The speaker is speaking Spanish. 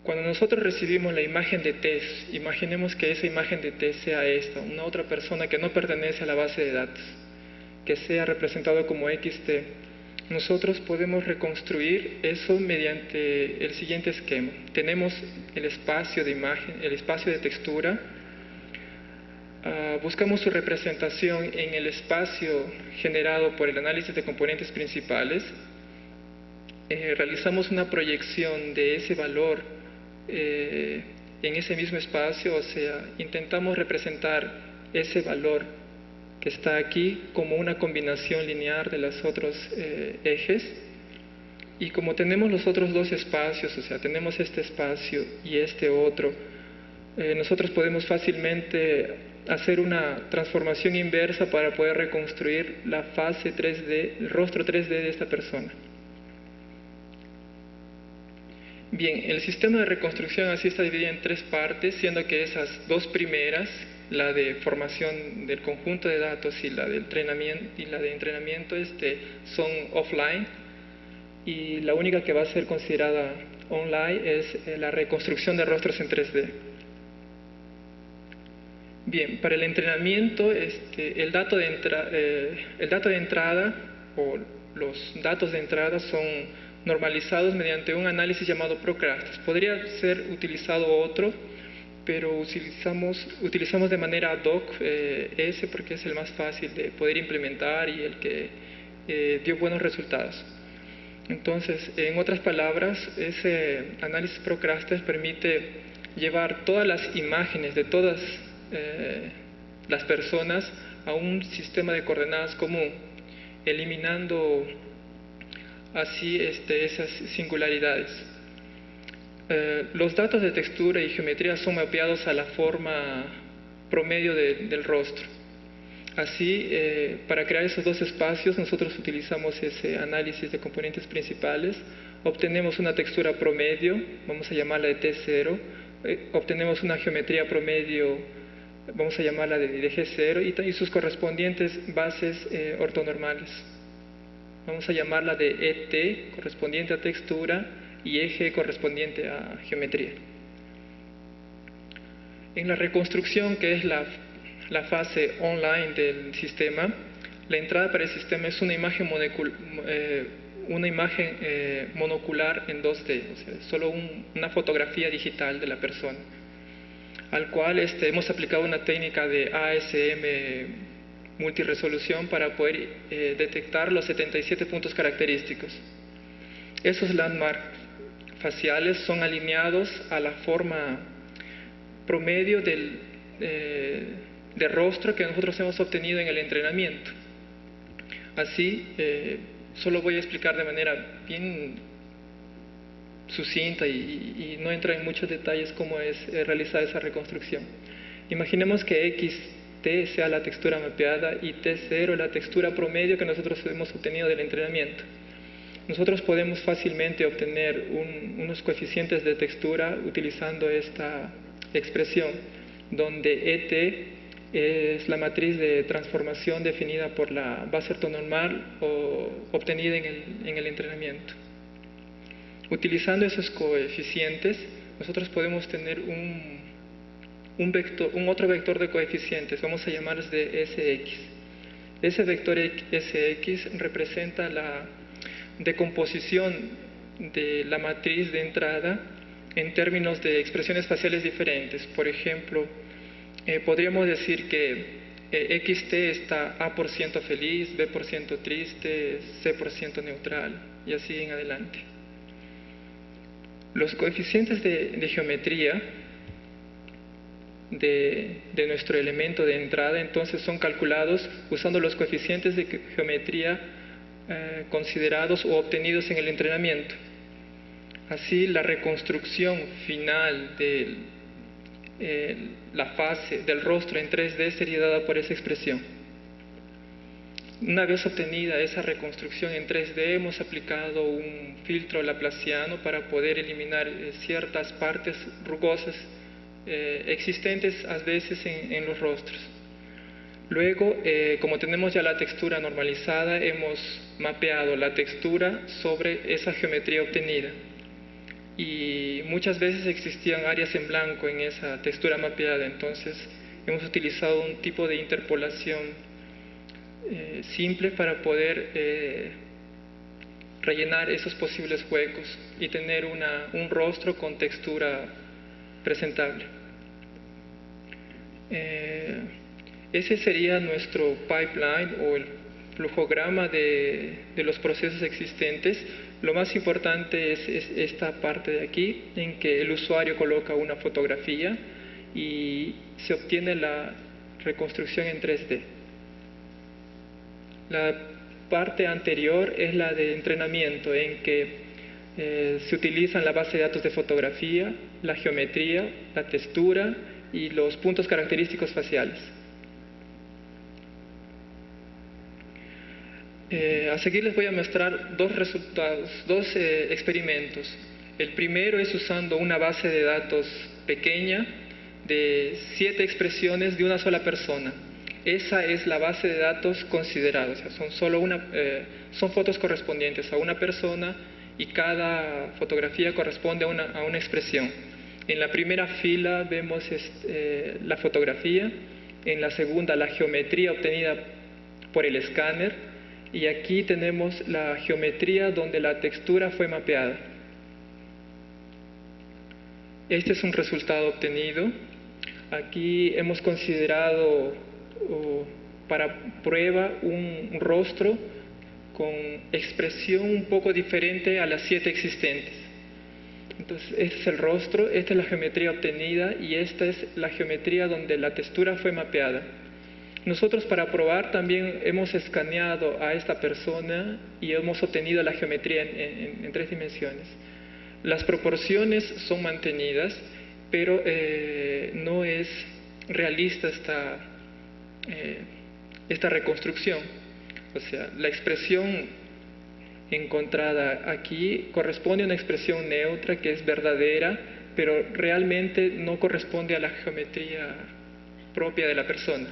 Cuando nosotros recibimos la imagen de test, imaginemos que esa imagen de test sea esta, una otra persona que no pertenece a la base de datos, que sea representado como XT. Nosotros podemos reconstruir eso mediante el siguiente esquema. Tenemos el espacio de imagen, el espacio de textura. Buscamos su representación en el espacio generado por el análisis de componentes principales. Realizamos una proyección de ese valor en ese mismo espacio, o sea, intentamos representar ese valor que está aquí como una combinación lineal de los otros ejes. Y como tenemos los otros dos espacios, o sea, tenemos este espacio y este otro, nosotros podemos fácilmente hacer una transformación inversa para poder reconstruir la fase 3D, el rostro 3D de esta persona. Bien, el sistema de reconstrucción así está dividido en tres partes, siendo que esas dos primeras, la de formación del conjunto de datos y la de entrenamiento, son offline, y la única que va a ser considerada online es la reconstrucción de rostros en 3D. Bien, para el entrenamiento, el dato de entrada o los datos de entrada son normalizados mediante un análisis llamado ProCrasters. Podría ser utilizado otro, pero utilizamos de manera ad hoc ese porque es el más fácil de poder implementar y el que dio buenos resultados. Entonces, en otras palabras, ese análisis ProCrasters permite llevar todas las imágenes de todas las personas a un sistema de coordenadas común, eliminando así esas singularidades. Los datos de textura y geometría son mapeados a la forma promedio del rostro. Así, para crear esos dos espacios, nosotros utilizamos ese análisis de componentes principales, obtenemos una textura promedio, vamos a llamarla de T0, obtenemos una geometría promedio, vamos a llamarla de G0, y sus correspondientes bases ortonormales. Vamos a llamarla de ET, correspondiente a textura, y EG, correspondiente a geometría. En la reconstrucción, que es la fase online del sistema, la entrada para el sistema es una imagen monocular en 2D, o sea, solo una fotografía digital de la persona, al cual hemos aplicado una técnica de ASM multiresolución para poder detectar los 77 puntos característicos. Esos landmarks faciales son alineados a la forma promedio de rostro que nosotros hemos obtenido en el entrenamiento. Así, solo voy a explicar de manera bien sucinta y no entra en muchos detalles cómo es realizar esa reconstrucción. Imaginemos que XT sea la textura mapeada y T0 la textura promedio que nosotros hemos obtenido del entrenamiento. Nosotros podemos fácilmente obtener unos coeficientes de textura utilizando esta expresión, donde ET es la matriz de transformación definida por la base ortonormal o obtenida en el entrenamiento. Utilizando esos coeficientes, nosotros podemos tener un otro vector de coeficientes, vamos a llamarlos de SX. Ese vector SX representa la decomposición de la matriz de entrada en términos de expresiones faciales diferentes. Por ejemplo, podríamos decir que XT está A% feliz, B% triste, C% neutral y así en adelante. Los coeficientes de geometría de nuestro elemento de entrada entonces son calculados usando los coeficientes de geometría considerados o obtenidos en el entrenamiento. Así, la reconstrucción final de la fase del rostro en 3D sería dada por esa expresión. Una vez obtenida esa reconstrucción en 3D, hemos aplicado un filtro laplaciano para poder eliminar ciertas partes rugosas existentes a veces en los rostros. Luego, como tenemos ya la textura normalizada, hemos mapeado la textura sobre esa geometría obtenida. y muchas veces existían áreas en blanco en esa textura mapeada. Entonces hemos utilizado un tipo de interpolación simple para poder rellenar esos posibles huecos y tener un rostro con textura presentable. Ese sería nuestro pipeline o el flujograma de los procesos existentes. Lo más importante es esta parte de aquí, en que el usuario coloca una fotografía y se obtiene la reconstrucción en 3D. La parte anterior es la de entrenamiento, en que se utilizan la base de datos de fotografía, la geometría, la textura y los puntos característicos faciales. A seguir les voy a mostrar dos resultados, dos experimentos. El primero es usando una base de datos pequeña de 7 expresiones de una sola persona. Esa es la base de datos considerada, o sea, son fotos correspondientes a una persona y cada fotografía corresponde a una expresión. En la primera fila vemos la fotografía, en la segunda la geometría obtenida por el escáner, y aquí tenemos la geometría donde la textura fue mapeada. Este es un resultado obtenido. Aquí hemos considerado para prueba un rostro con expresión un poco diferente a las 7 existentes. Entonces, este es el rostro, esta es la geometría obtenida y esta es la geometría donde la textura fue mapeada. Nosotros, para probar, también hemos escaneado a esta persona y hemos obtenido la geometría en 3 dimensiones. Las proporciones son mantenidas, pero no es realista esta reconstrucción. O sea, la expresión encontrada aquí corresponde a una expresión neutra que es verdadera, pero realmente no corresponde a la geometría propia de la persona.